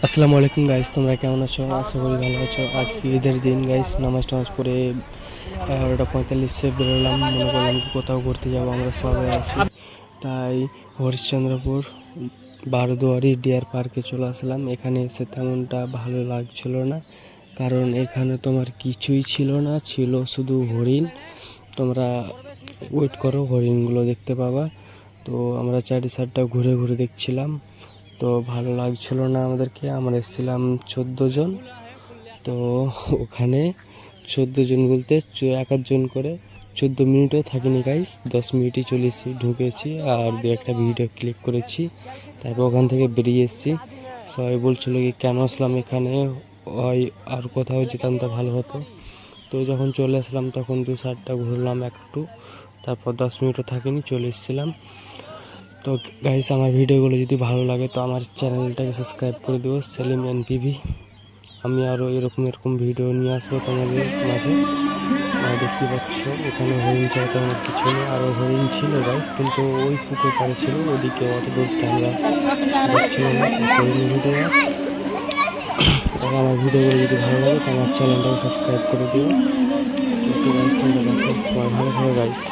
আসসালামু আলাইকুম গাইস, তোমরা কেমন আছো? আশা করি ভালো আছো। আজকে ঈদের দিন গাইস, নামাজ টামাজ পড়ে 11:45 বেরোলাম। মনে করলাম কি কোথাও ঘুরতে যাবো, আমরা সবাই আছি। তাই হরিশ্চন্দ্রপুর বারোদুয়ারি ডিয়ার পার্কে চলে আসলাম। এখানে এসে তেমনটা ভালো লাগছিল না, কারণ এখানে তোমার কিছুই ছিল না, ছিল শুধু হরিণ। তোমরা ওয়েট করো, হরিণগুলো দেখতে পাবা। তো আমরা চারি সাইডটা ঘুরে ঘুরে দেখছিলাম, তো ভালো লাগছিল না আমাদেরকে। আমরা এসেছিলাম 14 জন। তো ওখানে 14 জন বলতে এক একজন করে 14 মিনিটও থাকিনি গাইস, 10 মিনিটই চলেছি, ঢুকেছি আর দু একটা ভিডিও ক্লিক করেছি। তারপর ওখান থেকে বেরিয়ে এসেছি। সবাই বলছিল কি কেন আসলাম এখানে, ওই আর কোথাও যেতাম তো ভালো হতো। তো যখন চলে আসলাম তখন দু সাইডটা ঘুরলাম একটু, তারপর 10 মিনিটও থাকিনি চলে এসেছিলাম। তো গাইস, আমার ভিডিওগুলো যদি ভালো লাগে তো আমার চ্যানেলটাকে সাবস্ক্রাইব করে দিও, সেলিম এনপিভি। আমি আরও এরকম ভিডিও নিয়ে আসবো তোমাদের মাঝে। দেখতে পাচ্ছ এখানে হরিণ ছাড়া তেমন কিছু নেই। আরও হরিণ ছিল গাইস, কিন্তু ওই পুকুর পাড়ে ছিল, ওদিকে অত দূর ক্যামেরা যাচ্ছিল না, হরিণ ভিডিও। তবে আমার ভিডিওগুলো যদি ভালো লাগে তো আমার চ্যানেলটাকে সাবস্ক্রাইব করে দিও। তো গাইস, তোমরা দেখো, ভালো থাকো গাইস।